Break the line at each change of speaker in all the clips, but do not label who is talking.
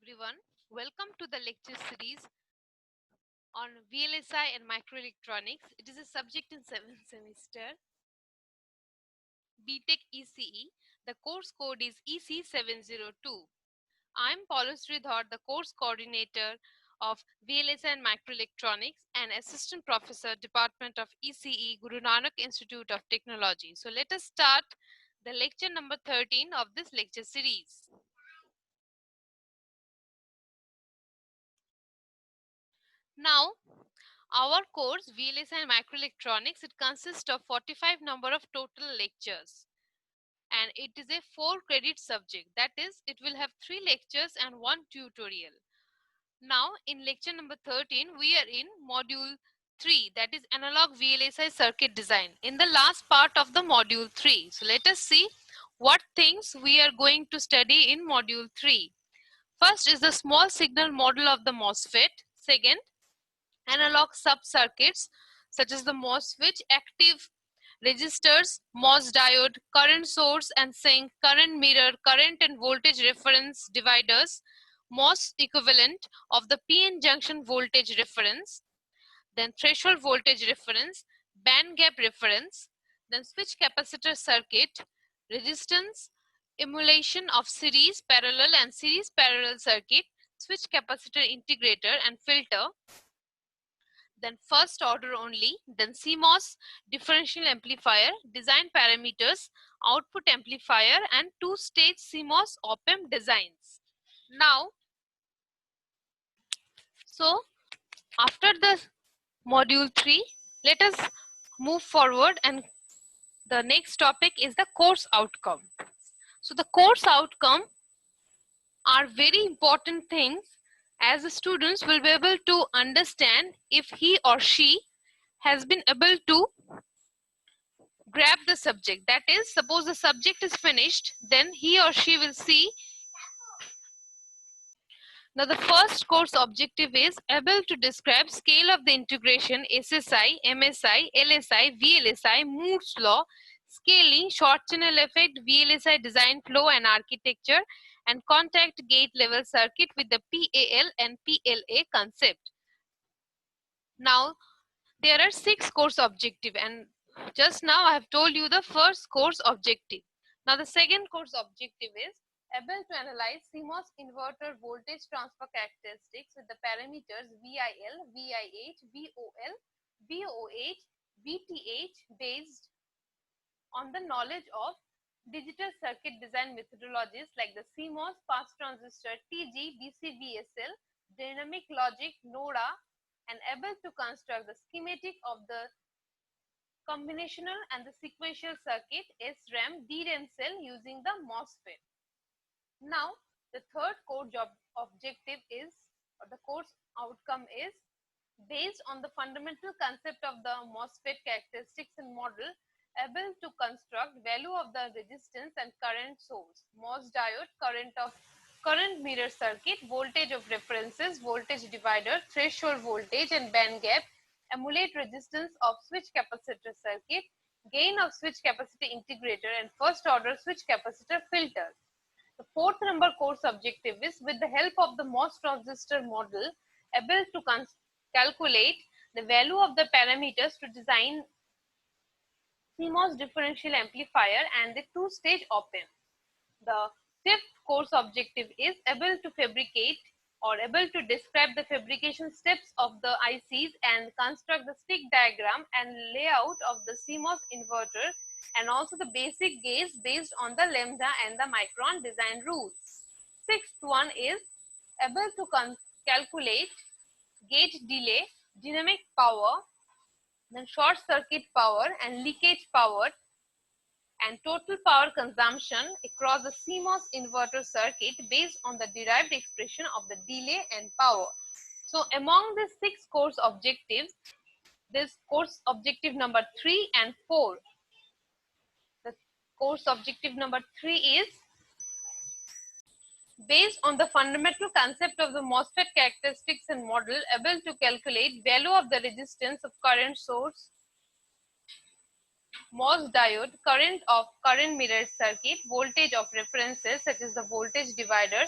everyone. Welcome to the lecture series on VLSI and microelectronics. It is a subject in 7th semester, BTech ECE. The course code is EC702. I am Paulo Sridhar, the course coordinator of VLSI and microelectronics and assistant professor, Department of ECE, Guru Nanak Institute of Technology. So let us start the lecture number 13 of this lecture series. Now, our course VLSI and microelectronics, it consists of 45 number of total lectures, and it is a 4 credit subject. That is, it will have 3 lectures and 1 tutorial. Now in lecture number 13 we are in module 3, that is analog VLSI circuit design, in the last part of the module 3. So let us see what things we are going to study in module 3. First is the small signal model of the MOSFET. Second, analog sub-circuits such as the MOS switch, active resistors, MOS diode, current source and sink, current mirror, current and voltage reference dividers, MOS equivalent of the PN junction voltage reference, then threshold voltage reference, band gap reference, then switch capacitor circuit, resistance, emulation of series, parallel and series parallel circuit, switch capacitor integrator and filter, then first order only, then CMOS differential amplifier, design parameters, output amplifier and two-stage CMOS op-amp designs. Now, so after the module 3, let us move forward, and the next topic is the course outcome. So the course outcome are very important things, as the students will be able to understand if he or she has been able to grab the subject. That is, suppose the subject is finished, then he or she will see. Now the first course objective is able to describe scale of the integration, SSI, MSI, LSI, VLSI, Moore's law, scaling, short channel effect, VLSI design flow and architecture, and contact gate level circuit with the PAL and PLA concept. Now there are 6 course objective, and just now I have told you the first course objective. Now the second course objective is able to analyze CMOS inverter voltage transfer characteristics with the parameters VIL, VIH, VOL, VOH, VTH based on the knowledge of digital circuit design methodologies like the CMOS, pass transistor, TG, DCVSL, dynamic logic, NODA, and able to construct the schematic of the combinational and the sequential circuit SRAM DRAM cell using the MOSFET. Now the third course objective is, or the course outcome is, based on the fundamental concept of the MOSFET characteristics and model, able to construct value of the resistance and current source, MOS diode, current mirror circuit, voltage of references, voltage divider, threshold voltage and band gap, emulate resistance of switch capacitor circuit, gain of switch capacitor integrator and first order switch capacitor filter. The fourth number course objective is, with the help of the MOS transistor model, able to calculate the value of the parameters to design CMOS differential amplifier and the two-stage op-amp. The fifth course objective is able to fabricate or able to describe the fabrication steps of the ICs and construct the stick diagram and layout of the CMOS inverter, and also the basic gates based on the lambda and the micron design rules. Sixth one is able to calculate gate delay, dynamic power, then short circuit power and leakage power and total power consumption across the CMOS inverter circuit based on the derived expression of the delay and power. So among the 6 course objectives, this course objective number 3 and 4. The course objective number 3 is based on the fundamental concept of the MOSFET characteristics and model, able to calculate value of the resistance of current source, MOS diode, current of current mirror circuit, voltage of references such as the voltage divider,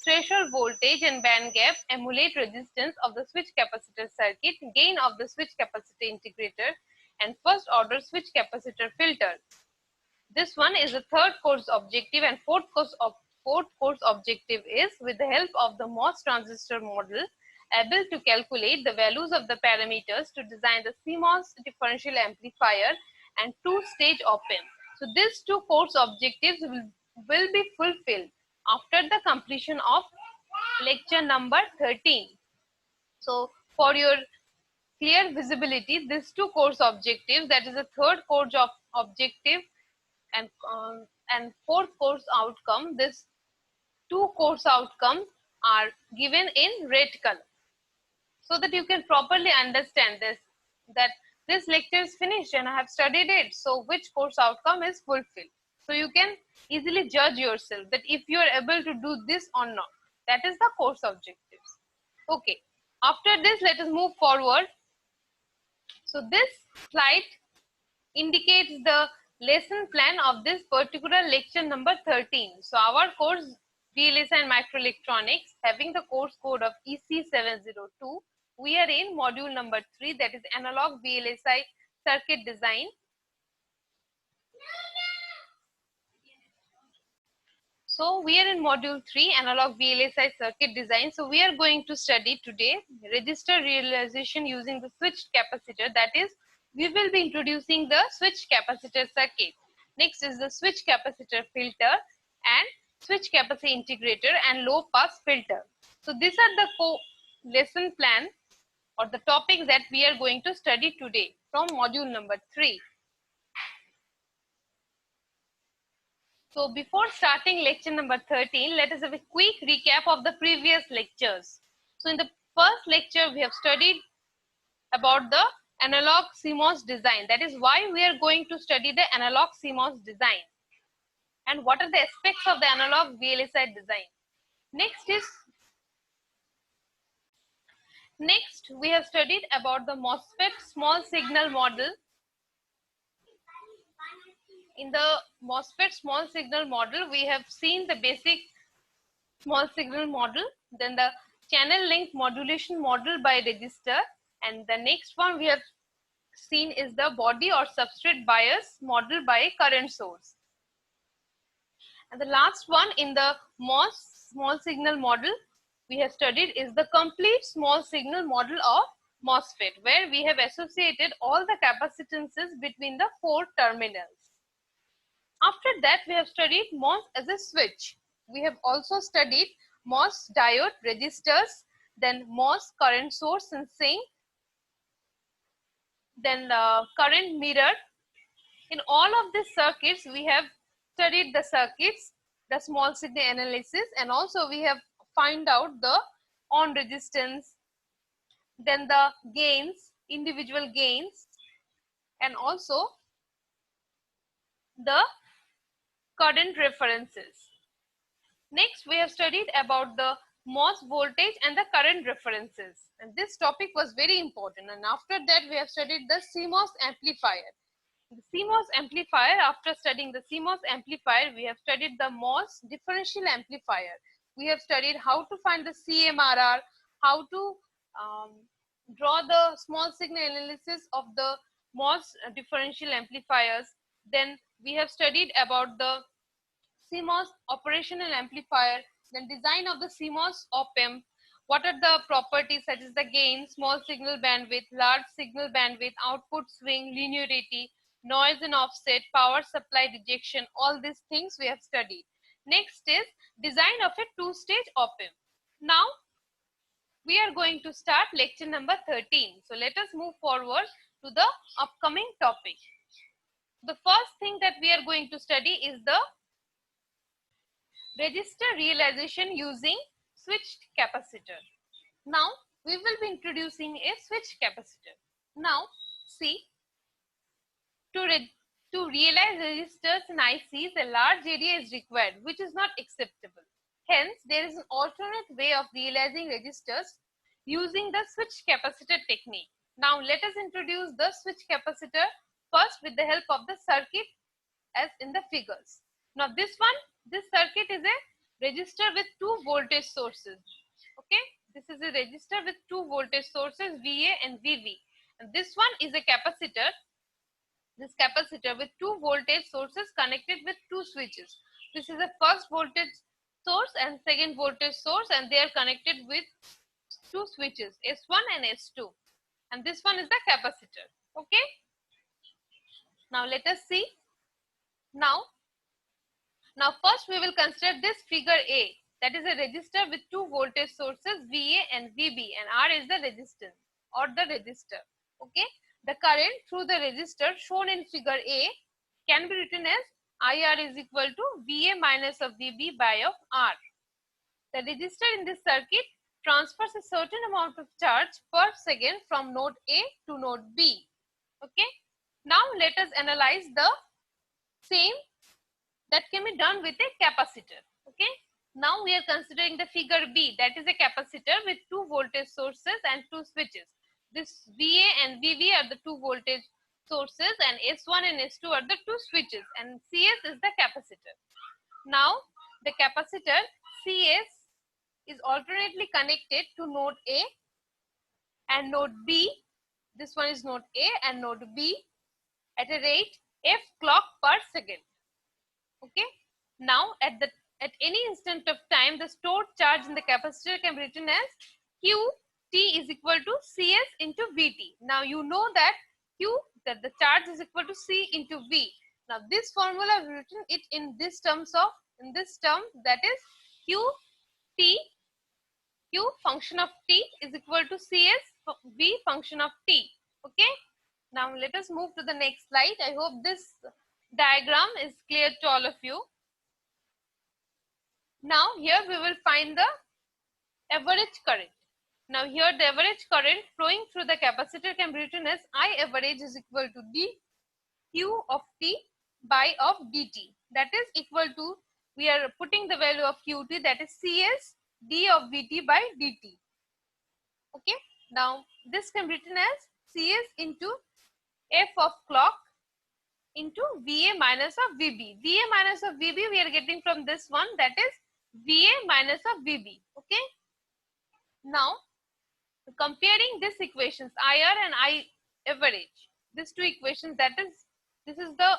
threshold voltage and band gap emulate resistance of the switch capacitor circuit, gain of the switch capacitor integrator, and first order switch capacitor filter. This one is the third course objective, and fourth course objective is, with the help of the MOS transistor model, able to calculate the values of the parameters to design the CMOS differential amplifier and two-stage op-amp. So these two course objectives will be fulfilled after the completion of lecture number 13. So for your clear visibility, these two course objectives, that is the third course of objective and fourth course outcome, this two course outcomes are given in red color, so that you can properly understand this, that this lecture is finished and I have studied it, so which course outcome is fulfilled. So you can easily judge yourself that if you are able to do this or not. That is the course objectives. Okay, after this let us move forward. So this slide indicates the lesson plan of this particular lecture number 13. So our course VLSI and Microelectronics, having the course code of EC702, we are in module number 3, that is analog VLSI circuit design. So we are in module 3, analog VLSI circuit design. So we are going to study today register realization using the switched capacitor, that is we will be introducing the switch capacitor circuit. Next is the switch capacitor filter and switch capacitor integrator and low pass filter. So these are the lesson plan or the topics that we are going to study today from module number 3. So before starting lecture number 13, let us have a quick recap of the previous lectures. So in the first lecture, we have studied about the analog CMOS design. That is why we are going to study the analog CMOS design and what are the aspects of the analog VLSI design. Next we have studied about the MOSFET small signal model. In the MOSFET small signal model, we have seen the basic small signal model, then the channel length modulation model by register, and the next one we have seen is the body or substrate bias model by current source. And the last one in the MOS small signal model we have studied is the complete small signal model of MOSFET, where we have associated all the capacitances between the 4 terminals. After that, we have studied MOS as a switch. We have also studied MOS diode resistors, then MOS current source and sink, then the current mirror. In all of these circuits, we have studied the circuits, the small signal analysis, and also we have found out the on resistance, then the gains, individual gains, and also the current references. Next, we have studied about the MOS voltage and the current references, and this topic was very important. And after that, we have studied the CMOS amplifier. The CMOS amplifier, after studying the CMOS amplifier, we have studied the MOS differential amplifier. We have studied how to find the CMRR, how to draw the small signal analysis of the MOS differential amplifiers. Then we have studied about the CMOS operational amplifier, then design of the CMOS op-amp, what are the properties such as the gain, small signal bandwidth, large signal bandwidth, output swing, linearity, noise and offset, power supply rejection, all these things we have studied. Next is design of a two-stage op-amp. Now we are going to start lecture number 13. So let us move forward to the upcoming topic. The first thing that we are going to study is the register realization using switched capacitor. Now we will be introducing a switched capacitor. Now see, to realize resistors in ICs, a large area is required, which is not acceptable. Hence, there is an alternate way of realizing resistors using the switched capacitor technique. Now let us introduce the switched capacitor first with the help of the circuit as in the figures. Now this circuit is a Resistor with two voltage sources. Okay, this is a resistor with two voltage sources VA and VB, and this one is a capacitor. This capacitor with two voltage sources connected with two switches. This is the first voltage source and second voltage source, and they are connected with two switches, S1 and S2, and this one is the capacitor. Okay, now let us see. Now first we will consider this figure A, that is a resistor with two voltage sources VA and VB, and R is the resistance or the resistor. Okay, the current through the resistor shown in figure A can be written as IR is equal to VA minus of VB by of R. The resistor in this circuit transfers a certain amount of charge per second from node A to node B. Okay, now let us analyze the same that can be done with a capacitor. Okay, now we are considering the figure B, that is a capacitor with two voltage sources and two switches. This VA and VB are the two voltage sources, and S1 and S2 are the two switches, and CS is the capacitor. Now the capacitor CS is alternately connected to node A and node B. This one is node A and node B at a rate f clock per second. Okay, now at any instant of time, the stored charge in the capacitor can be written as Qt is equal to Cs into Vt. Now you know that that the charge is equal to C into V. Now this formula is written it in this term that is Q function of t is equal to Cs V function of t. Okay, now let us move to the next slide. I hope this diagram is clear to all of you. Now here we will find the average current. Now here the average current flowing through the capacitor can be written as I average is equal to dq of t by of dt. That is equal to, we are putting the value of qt, that is Cs d of vt by dt. Okay, now this can be written as Cs into f of clock into VA minus of VB. VA minus of VB we are getting from this one, that is VA minus of VB. Okay, now comparing these equations IR and I average, these two equations, that is, this is the,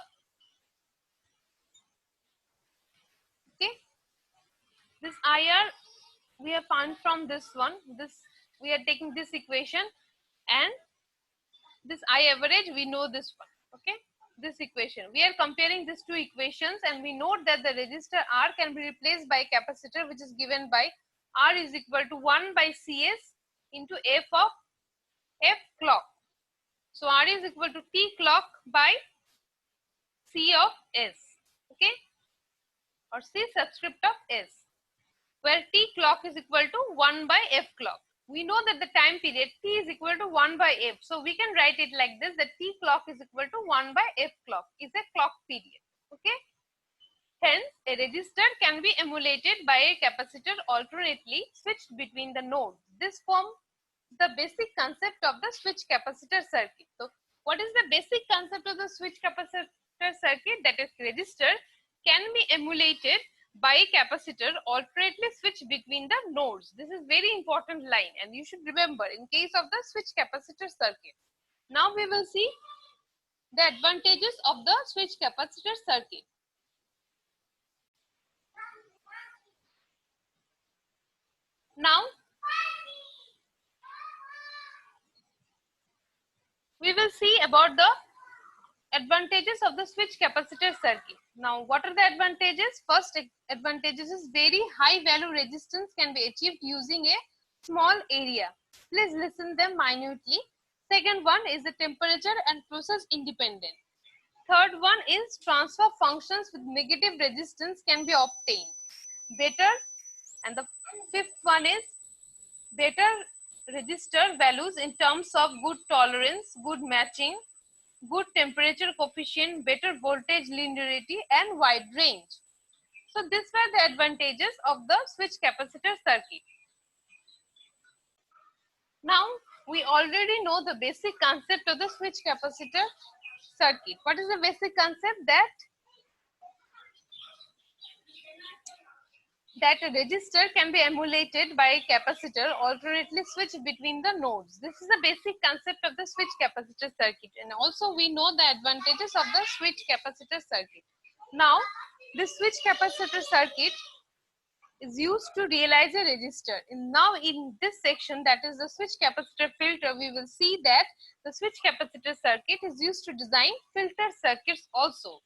okay, this IR we have found from this one, this we are taking this equation, and this I average we know this one. Okay, this equation, we are comparing these two equations, and we note that the resistor R can be replaced by a capacitor which is given by R is equal to 1 by Cs into f of f clock. So R is equal to T clock by C of S. Okay, or C subscript of S, where T clock is equal to 1 by f clock. We know that the time period T is equal to 1 by f. So we can write it like this, that T clock is equal to 1 by f clock is a clock period. Okay. Hence, a resistor can be emulated by a capacitor alternately switched between the nodes. This forms the basic concept of the switch capacitor circuit. So what is the basic concept of the switch capacitor circuit? That is, resistor can be emulated by a capacitor alternately switch between the nodes. This is very important line, and you should remember in case of the switch capacitor circuit. Now we will see the advantages of the switch capacitor circuit. Now we will see about the advantages of the switch capacitor circuit. Now what are the advantages? First advantages is very high value resistance can be achieved using a small area. Please listen them minutely. Second one is the temperature and process independent. Third one is transfer functions with negative resistance can be obtained better. And the fifth one is better resistor values in terms of good tolerance, good matching, good temperature coefficient, better voltage linearity, and wide range. So these were the advantages of the switch capacitor circuit. Now we already know the basic concept of the switch capacitor circuit. What is the basic concept? That that a resistor can be emulated by a capacitor alternately switched between the nodes. This is the basic concept of the switch capacitor circuit, and also we know the advantages of the switch capacitor circuit. Now, this switch capacitor circuit is used to realize a resistor. And now in this section, that is the switch capacitor filter, we will see that the switch capacitor circuit is used to design filter circuits also.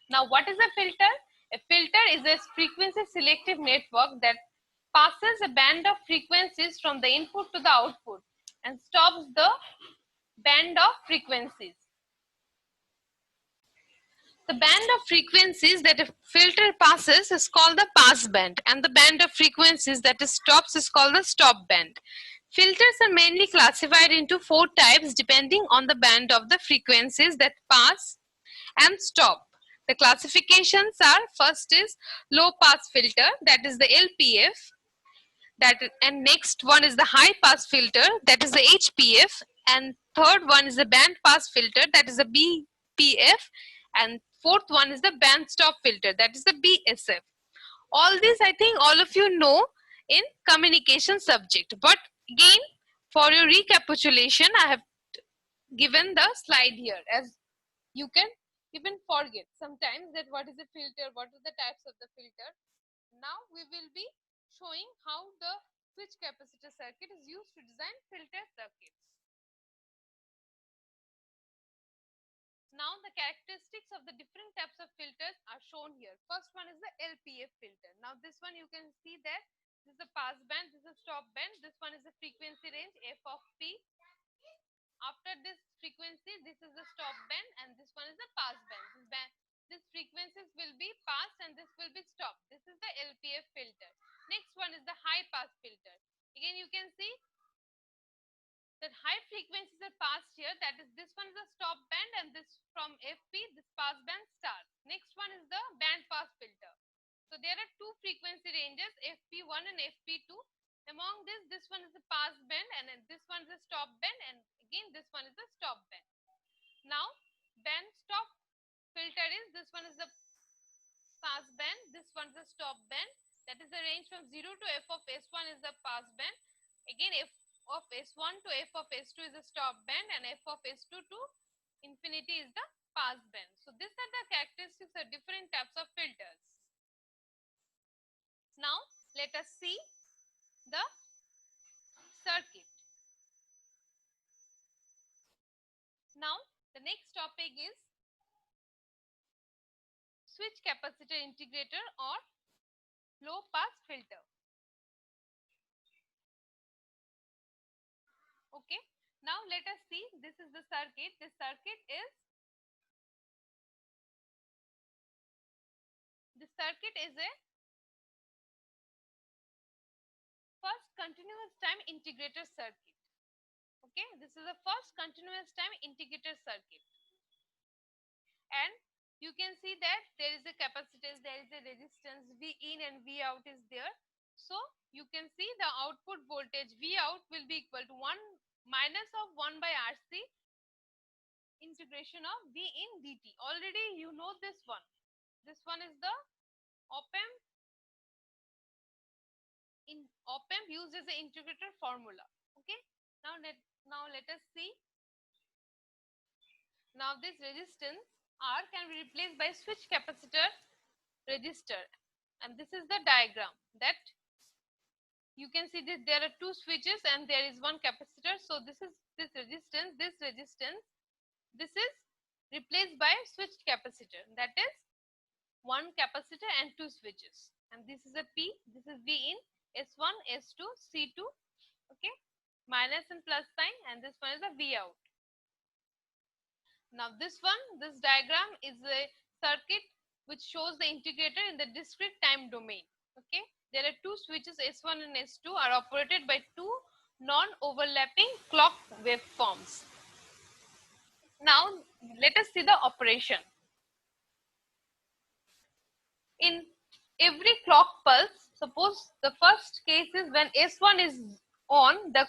Now, what is a filter? A filter is a frequency selective network that passes a band of frequencies from the input to the output and stops the band of frequencies. The band of frequencies that a filter passes is called the pass band, and the band of frequencies that it stops is called the stop band. Filters are mainly classified into 4 types depending on the band of the frequencies that pass and stop. The classifications are: first is low pass filter, that is the LPF, and next one is the high pass filter, that is the HPF, and third one is the band pass filter, that is the BPF, and fourth one is the band stop filter, that is the BSF. All these I think all of you know in communication subject, but again for your recapitulation I have given the slide here, as you can even forget sometimes that what is a filter, what are the types of the filter. Now we will be showing how the switch capacitor circuit is used to design filter circuits. Now the characteristics of the different types of filters are shown here. First one is the LPF filter. Now this one you can see that this is a pass band, this is a stop band, this one is the frequency range f of p. After this frequency, this is the stop band and this one is the pass band. This frequencies will be passed and this will be stopped. This is the LPF filter. Next one is the high pass filter. Again you can see that high frequencies are passed here, that is this one is the stop band and this from FP this pass band starts. Next one is the band pass filter. So there are 2 frequency ranges, FP1 and FP2. Among this one is the pass band and this one is the stop band, and again this one is the stop band. Now band stop filter is this one is the pass band, this one is the stop band, that is the range from 0 to f of S1 is the pass band. Again f of S1 to f of S2 is the stop band, and f of S2 to infinity is the pass band. So these are the characteristics of different types of filters. Now let us see the circuit. Now the next topic is switch capacitor integrator or low pass filter. Okay, now let us see, this is the circuit. This circuit is a first continuous time integrator circuit. Okay, this is the first continuous time integrator circuit, and you can see that there is a capacitance, there is a resistance, V in and V out is there. So you can see the output voltage V out will be equal to 1 minus of 1 by RC integration of V in dt. Already you know this one. This one is the op-amp used as the integrator formula. Okay, now let us see. Now this resistance R can be replaced by switch capacitor resistor, and this is the diagram that you can see that there are 2 switches and there is 1 capacitor. So this is this resistance this is replaced by switched capacitor, that is 1 capacitor and 2 switches, and this is a P, this is V in, S1, S2, C2, okay, minus and plus sign, and this one is a V out. Now this diagram is a circuit which shows the integrator in the discrete time domain. Okay, there are 2 switches S1 and S2 are operated by 2 non-overlapping clock waveforms. Now let us see the operation. In every clock pulse, suppose the first case is when S1 is on, the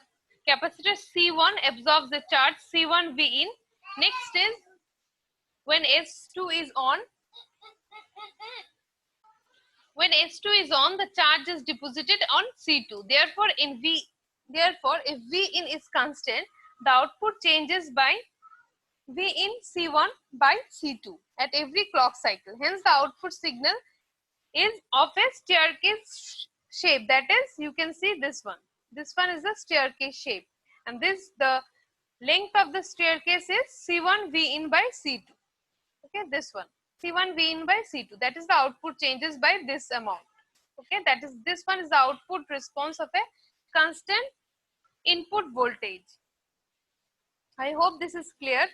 capacitor C1 absorbs the charge C1 V in. Next is when S2 is on, When S2 is on, the charge is deposited on C2. Therefore, if V in is constant, the output changes by V in C1 by C2 at every clock cycle. Hence, the output signal is of a staircase shape. That is, you can see this one. This one is the staircase shape, and the length of the staircase is C1 V in by C2. Okay, this one C1 V in by C2. That is the output changes by this amount. Okay, that is, this one is the output response of a constant input voltage. I hope this is clear.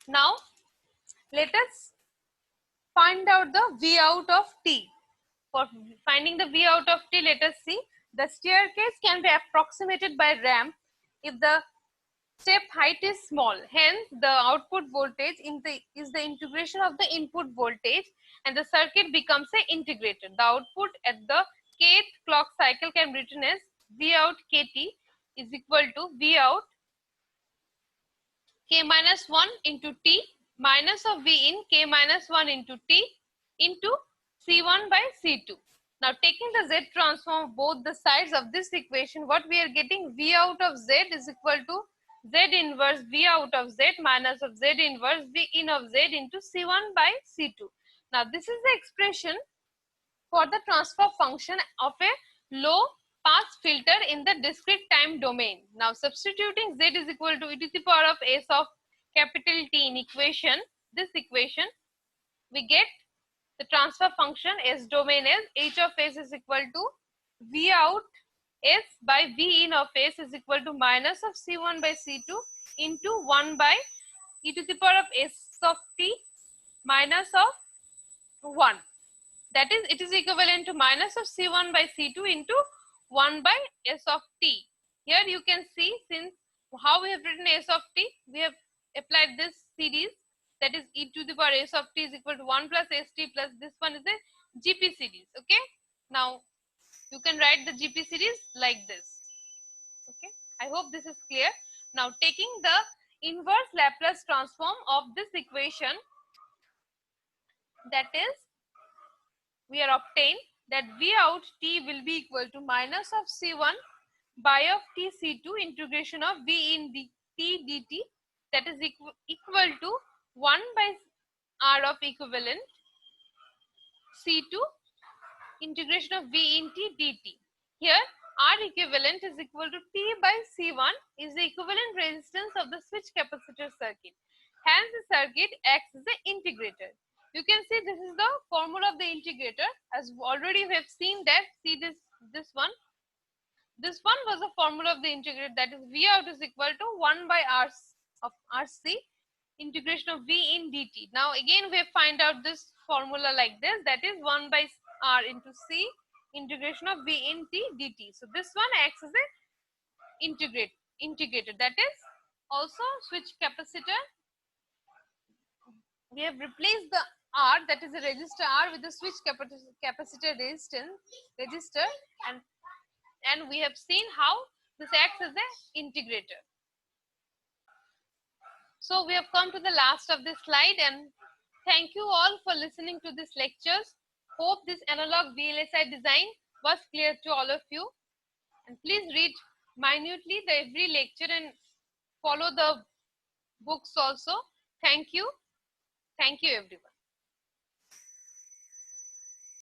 Now let us find out the V out of T. For finding the V out of T, let us see. The staircase can be approximated by ramp if the step height is small. Hence, the output voltage is the integration of the input voltage, and the circuit becomes a integrated. The output at the kth clock cycle can be written as V out KT is equal to V out K minus 1 into T minus of V in K minus 1 into T into C1 by C2. Now, taking the Z transform of both the sides of this equation, what we are getting, V out of Z is equal to Z inverse V out of Z minus of Z inverse V in of Z into C1 by C2. Now, this is the expression for the transfer function of a low pass filter in the discrete time domain. Now, substituting Z is equal to e to the power of S of capital T in this equation, we get the transfer function S domain as H of S is equal to V out S by V in of S is equal to minus of C1 by C2 into 1 by e to the power of S of T minus of 1. That is, it is equivalent to minus of C1 by C2 into 1 by S of T. Here you can see, since how we have written S of T, we have applied this series, that is e to the power S of T is equal to 1 plus ST plus this one is a GP series. Okay, now you can write the GP series like this. Okay, I hope this is clear. Now, taking the inverse Laplace transform of this equation, that is, we are obtained that V out T will be equal to minus of C1 by of T C2 integration of V in T dt, that is equal to 1 by R of equivalent C2 integration of V in T dt. Here R equivalent is equal to T by C1 is the equivalent resistance of the switch capacitor circuit. Hence, the circuit acts as an integrator. You can see this is the formula of the integrator, as already we have seen that. See this one. This one was the formula of the integrator, that is V out is equal to 1 by R of RC integration of V in dt. Now again we have find out this formula like this, that is 1 by R into C integration of V in T dt. So this one acts as a integrator, that is also switch capacitor. We have replaced the R, that is a resistor R, with the switch capacitor resistor, and we have seen how this acts as an integrator. So we have come to the last of this slide, and thank you all for listening to this lectures. Hope this analog VLSI design was clear to all of you, and please read minutely the every lecture and follow the books also. Thank you everyone.